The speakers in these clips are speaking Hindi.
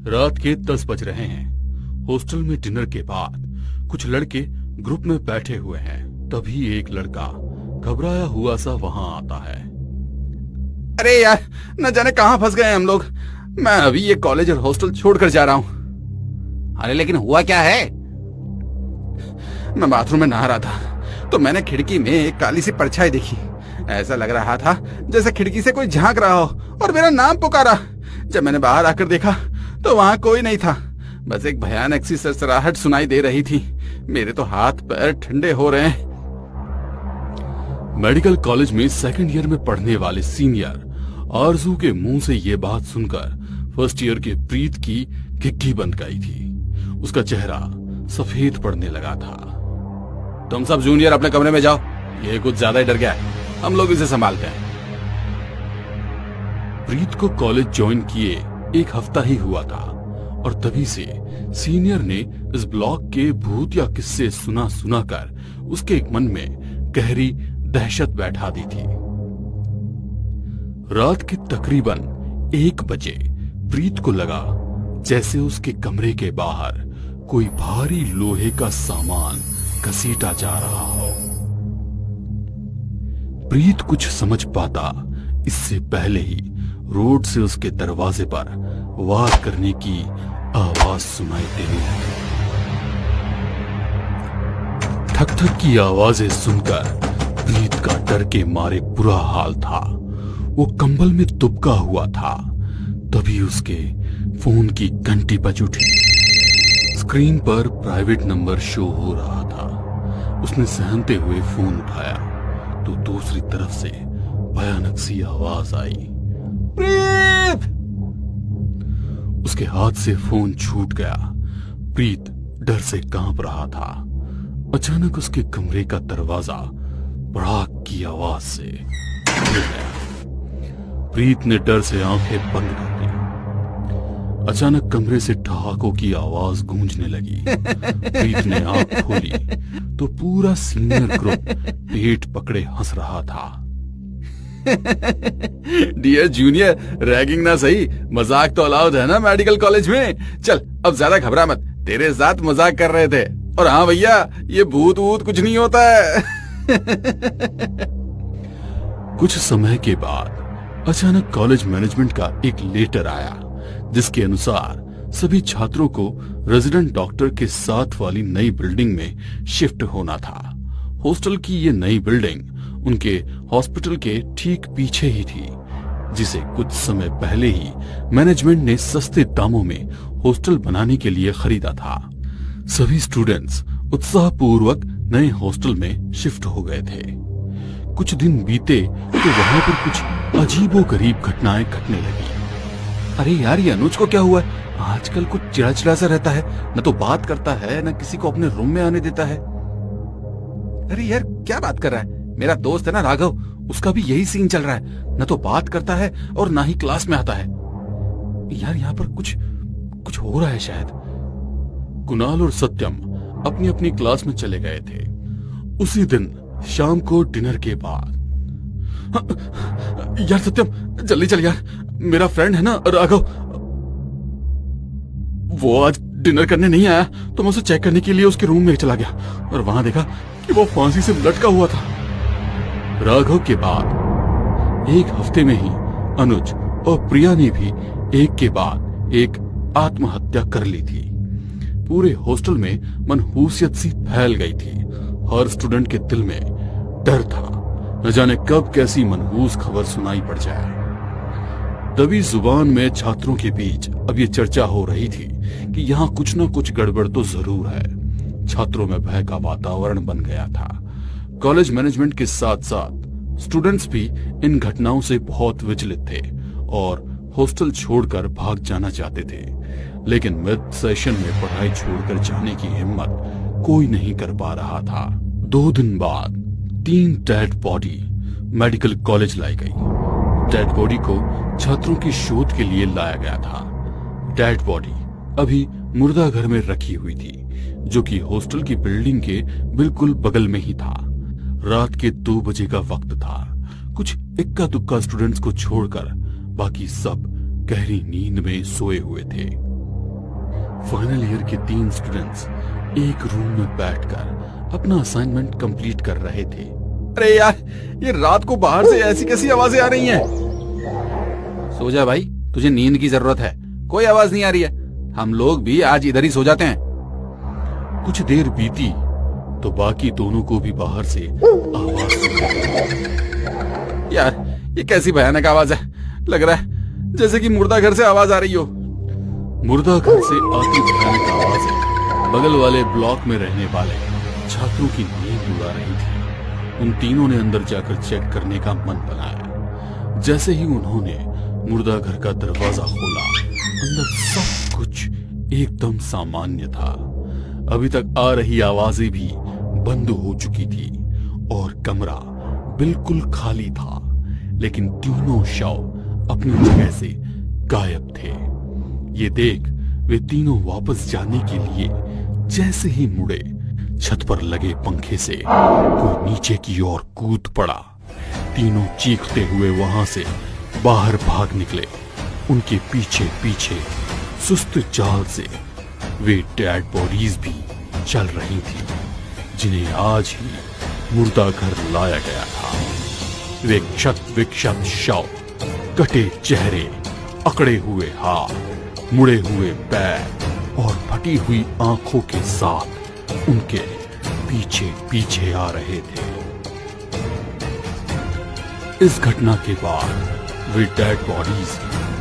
रात के 10 बज रहे हैं। हॉस्टल में डिनर के बाद कुछ लड़के ग्रुप में बैठे हुए हैं। तभी एक लड़का घबराया हुआ सा वहां आता है। अरे यार, न जाने कहां फंस गए हम लोग। मैं अभी ये कॉलेज और हॉस्टल छोड़कर जा रहा हूं। अरे लेकिन हुआ क्या है? मैं बाथरूम में नहा रहा था तो मैंने खिड़की में एक काली सी परछाई देखी। ऐसा लग रहा था जैसे खिड़की से कोई झांक रहा हो और मेरा नाम पुकारा। जब मैंने बाहर आकर देखा तो वहां कोई नहीं था, बस एक भयानक सी सरसराहट सुनाई दे रही थी। मेरे तो हाथ पैर ठंडे हो रहे हैं। मेडिकल कॉलेज में सेकंड ईयर में पढ़ने वाले सीनियर आरजू के मुंह से ये बात सुनकर फर्स्ट ईयर के प्रीत की घिघी बन गई थी। उसका चेहरा सफेद पड़ने लगा था। तुम सब जूनियर अपने कमरे में जाओ, ये कुछ ज्यादा ही डर गया है, हम लोग इसे संभालते हैं। प्रीत को कॉलेज ज्वाइन किए एक हफ्ता ही हुआ था और तभी से सीनियर ने इस ब्लॉक के भूत या किस्से सुना सुना कर उसके मन में गहरी दहशत बैठा दी थी। रात के तकरीबन 1 बजे प्रीत को लगा जैसे उसके कमरे के बाहर कोई भारी लोहे का सामान घसीटा जा रहा हो। प्रीत कुछ समझ पाता इससे पहले ही रोड से उसके दरवाजे पर वार करने की आवाज सुनाई देने लगी। ठक ठक की आवाजें सुनकर प्रीत का डर के मारे बुरा हाल था। वो कंबल में दुबका हुआ था। तभी उसके फोन की घंटी बज उठी। स्क्रीन पर प्राइवेट नंबर शो हो रहा था। उसने सहमते हुए फोन उठाया तो दूसरी तरफ से भयानक सी आवाज आई, प्रीत! उसके हाथ से फोन छूट गया। प्रीत डर से कांप रहा था। अचानक उसके कमरे का दरवाजा भड़ाक की आवाज से खुल गया। प्रीत ने डर से आंखें बंद कर ली। अचानक कमरे से ठहाकों की आवाज गूंजने लगी। प्रीत ने आंख खोली तो पूरा सीनियर ग्रुप पेट पकड़े हंस रहा था। डियर जूनियर, रैगिंग ना सही, मजाक तो अलाउड है ना मेडिकल कॉलेज में। चल अब ज्यादा घबरा मत, तेरे साथ मजाक कर रहे थे। और हाँ भैया, ये भूत वूत कुछ नहीं होता है। कुछ समय के बाद अचानक कॉलेज मैनेजमेंट का एक लेटर आया जिसके अनुसार सभी छात्रों को रेजिडेंट डॉक्टर के साथ वाली नई बिल्डिंग में शिफ्ट होना था। हॉस्टल की ये नई बिल्डिंग उनके हॉस्पिटल के ठीक पीछे ही थी, जिसे कुछ समय पहले ही मैनेजमेंट ने सस्ते दामों में हॉस्टल बनाने के लिए खरीदा था। सभी स्टूडेंट्स उत्साहपूर्वक नए हॉस्टल में शिफ्ट हो गए थे। कुछ दिन बीते तो वहां पर कुछ अजीबोगरीब घटनाएं घटने लगी। अरे यार, ये अनुज को क्या हुआ है? आजकल कुछ चिड़चिड़ा सा रहता है, न तो बात करता है न किसी को अपने रूम में आने देता है। अरे यार, क्या बात कर रहा है? मेरा दोस्त है ना राघव, उसका भी यही सीन चल रहा है। न तो बात करता है और ना ही क्लास में आता है। यार, यहाँ पर कुछ हो रहा है शायद। कुणाल और सत्यम अपनी अपनी क्लास में चले गए थे। उसी दिन शाम को डिनर के बाद, यार सत्यम, जल्दी चल यार, मेरा फ्रेंड है ना राघव, वो आज डिनर करने नहीं आया तो मैं उसे चेक करने के लिए उसके रूम में चला गया और वहां देखा कि वो फांसी से लटका हुआ था। राघव के बाद 1 हफ्ते में ही अनुज और प्रिया ने भी एक के बाद एक आत्महत्या कर ली थी। पूरे हॉस्टल में मनहूसियत सी फैल गई थी। हर स्टूडेंट के दिल में डर था, न जाने कब कैसी मनहूस खबर सुनाई पड़ जाए। तभी जुबान में छात्रों के बीच अब ये चर्चा हो रही थी कि यहाँ कुछ न कुछ गड़बड़ तो जरूर है। छात्रों में भय का वातावरण बन गया था। कॉलेज मैनेजमेंट के साथ साथ स्टूडेंट्स भी इन घटनाओं से बहुत विचलित थे और हॉस्टल छोड़कर भाग जाना चाहते थे, लेकिन मिड सेशन में पढ़ाई छोड़कर जाने की हिम्मत कोई नहीं कर पा रहा था। 2 दिन बाद 3 डेड बॉडी मेडिकल कॉलेज लाई गई। डेड बॉडी को छात्रों की शोध के लिए लाया गया था। डेड बॉडी अभी मुर्दा घर में रखी हुई थी, जो कि हॉस्टल की बिल्डिंग के बिल्कुल बगल में ही था। रात के 2 बजे का वक्त था। कुछ इक्का दुक्का स्टूडेंट्स को छोड़कर बाकी सब गहरी नींद में सोए हुए थे। फाइनल ईयर के 3 स्टूडेंट्स एक रूम में बैठकर अपना असाइनमेंट कंप्लीट कर रहे थे। अरे यार, ये रात को बाहर से ऐसी कैसी आवाजें आ रही हैं? सो जा भाई, तुझे नींद की जरूरत है। कोई आवाज नहीं आ रही है। हम लोग भी आज इधर ही सो जाते हैं। कुछ देर बीती तो बाकी दोनों को भी बाहर से आवाज सुनाई। यार, ये कैसी भयानक आवाज है। लग रहा है जैसे कि मुर्दा घर से आवाज आ रही हो। मुर्दा घर से आती भयानक आवाज है बगल वाले ब्लॉक में रहने वाले छात्रों की नींद उड़ा रही थी। उन तीनों ने अंदर जाकर चेक करने का मन बनाया। जैसे ही उन्होंने मुर्दा घर का दरवाजा खोला, अंदर सब कुछ एकदम सामान्य था। अभी तक आ रही आवाजें भी बंद हो चुकी थी और कमरा बिल्कुल खाली था। लेकिन तीनों शव अपनी जगह से गायब थे। ये देख वे तीनों वापस जाने के लिए जैसे ही मुड़े, छत पर लगे पंखे से कोई नीचे की ओर कूद पड़ा। तीनों चीखते हुए वहां से बाहर भाग निकले। उनके पीछे पीछे सुस्त चाल से वे डेड बॉडीज भी चल रही थी, जिन्हें आज ही मुर्दा घर लाया गया था। वे क्षत विक्षत शव, कटे चेहरे, अकड़े हुए हाथ, मुड़े हुए पैर और फटी हुई आंखों के साथ उनके पीछे पीछे आ रहे थे। इस घटना के बाद वे डेड बॉडीज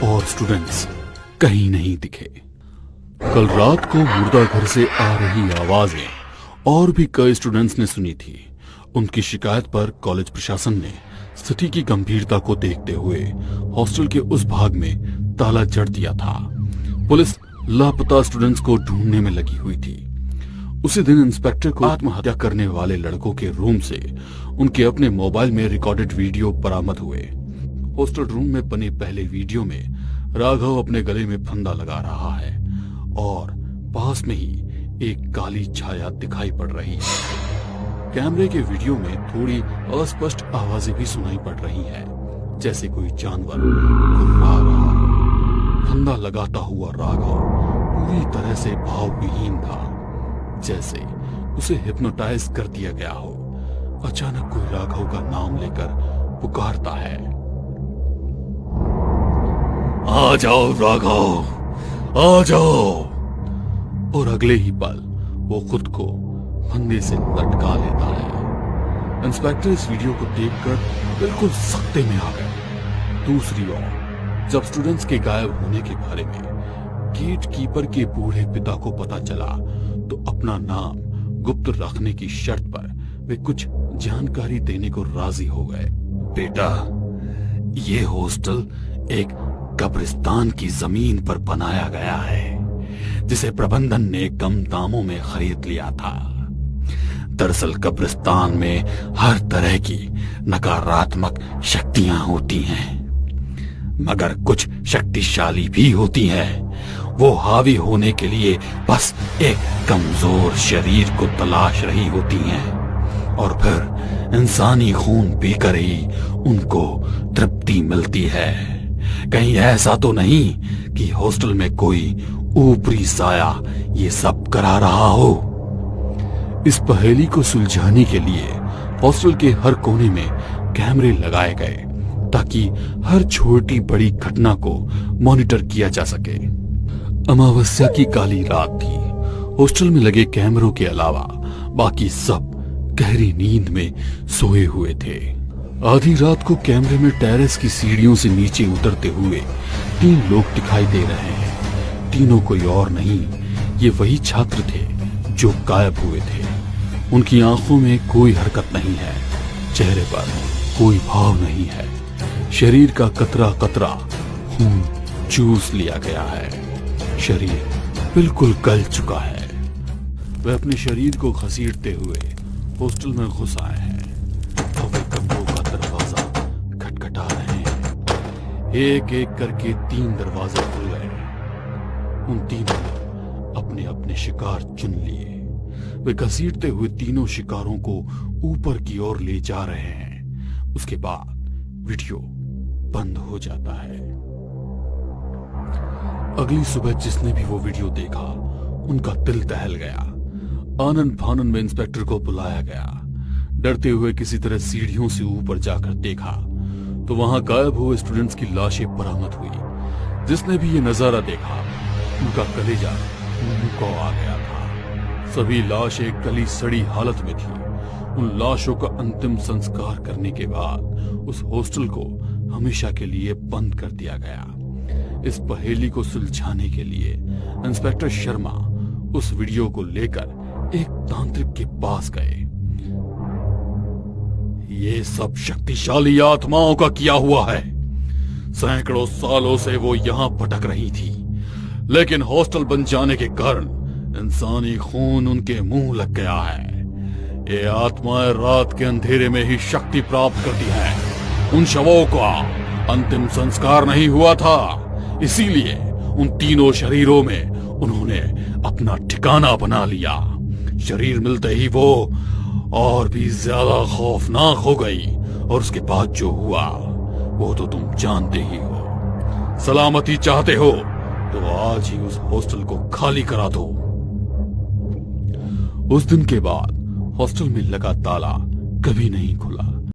और स्टूडेंट्स कहीं नहीं दिखे। कल रात को मुर्दा घर से आ रही आवाजें और भी कई स्टूडेंट्स ने सुनी थी। उनकी शिकायत पर कॉलेज प्रशासन ने स्थिति की गंभीरता को देखते हुए हॉस्टल के उस भाग में ताला जड़ दिया था। पुलिस लापता स्टूडेंट्स को ढूंढने में लगी हुई थी। उसी दिन इंस्पेक्टर को आत्महत्या करने वाले लड़कों के रूम से उनके अपने मोबाइल में रिकॉर्डेड वीडियो बरामद हुए। हॉस्टल रूम में बने पहले वीडियो में राघव अपने गले में फंदा लगा रहा है और पास में ही एक काली छाया दिखाई पड़ रही है। कैमरे के वीडियो में थोड़ी अस्पष्ट आवाजें भी सुनाई पड़ रही है, जैसे कोई जानवर गुर्रा रहा। फंदा लगाता हुआ राघव पूरी तरह से भावविहीन था, जैसे उसे हिप्नोटाइज कर दिया गया हो। अचानक कोई राघव का नाम लेकर पुकारता है, आ जाओ राघव, आ जाओ। और अगले ही पल वो खुद को फंदे से लटका लेता है। इंस्पेक्टर इस वीडियो को देखकर बिल्कुल सख्ते में आ गए। दूसरी ओर जब स्टूडेंट्स के गायब होने के बारे में गेट कीपर के बूढ़े पिता को पता चला तो अपना नाम गुप्त रखने की शर्त पर वे कुछ जानकारी देने को राजी हो गए। बेटा, ये हॉस्टल एक कब्रिस्तान की जमीन पर बनाया गया है, जिसे प्रबंधन ने कम दामों में खरीद लिया था। दरअसल कब्रिस्तान में हर तरह की नकारात्मक शक्तियां होती हैं, मगर कुछ शक्तिशाली भी होती हैं। वो हावी होने के लिए बस एक कमजोर शरीर को तलाश रही होती हैं और फिर इंसानी खून पीकर ही उनको तृप्ति मिलती है। कहीं ऐसा तो नहीं कि हॉस्टल में कोई ऊपरी साया ये सब करा रहा हो। इस पहेली को सुलझाने के लिए हॉस्टल के हर कोने में कैमरे लगाए गए ताकि हर छोटी बड़ी घटना को मॉनिटर किया जा सके। अमावस्या की काली रात थी। हॉस्टल में लगे कैमरों के अलावा बाकी सब गहरी नींद में सोए हुए थे। आधी रात को कैमरे में टेरेस की सीढ़ियों से नीचे उतरते हुए 3 लोग दिखाई दे रहे हैं। तीनों कोई और नहीं, ये वही छात्र थे जो गायब हुए थे। उनकी आंखों में कोई हरकत नहीं है, चेहरे पर कोई भाव नहीं है। शरीर का कतरा कतरा खून चूस लिया गया है। शरीर बिल्कुल गल चुका है। वे अपने शरीर को घसीटते हुए हॉस्टल में घुस आए हैं और वे कमरों का दरवाजा खटखटा रहे हैं। एक एक करके 3 दरवाजे खुल गए। उन तीनों ने अपने अपने शिकार चुन लिए। वे घसीटते हुए तीनों शिकारों को ऊपर की ओर ले जा रहे हैं। उसके बाद वीडियो बंद हो जाता है। अगली सुबह जिसने भी वो वीडियो देखा उनका दिल दहल गया। आनन फानन में इंस्पेक्टर को बुलाया गया। डरते हुए किसी तरह सीढ़ियों से ऊपर जाकर देखा तो वहां गायब हुए स्टूडेंट्स की लाशें बरामद हुई। जिसने भी ये नजारा देखा उनका कलेजा मुंह को आ गया था। सभी लाशें गली सड़ी हालत में थी। उन लाशों का अंतिम संस्कार करने के बाद उस हॉस्टल को हमेशा के लिए बंद कर दिया गया। इस पहेली को सुलझाने के लिए इंस्पेक्टर शर्मा उस वीडियो को लेकर एक तांत्रिक के पास गए। ये सब शक्तिशाली आत्माओं का किया हुआ है। सैकड़ों सालों से वो यहां भटक रही थी, लेकिन हॉस्टल बन जाने के कारण इंसानी खून उनके मुंह लग गया है। ये आत्माएं रात के अंधेरे में ही शक्ति प्राप्त करती हैं। उन शवों का अंतिम संस्कार नहीं हुआ था, इसीलिए उन तीनों शरीरों में उन्होंने अपना ठिकाना बना लिया। शरीर मिलते ही वो और भी ज्यादा खौफनाक हो गई, और उसके बाद जो हुआ वो तो तुम जानते ही हो। सलामती चाहते हो तो आज ही उस हॉस्टल को खाली करा दो। उस दिन के बाद हॉस्टल में लगा ताला कभी नहीं खुला।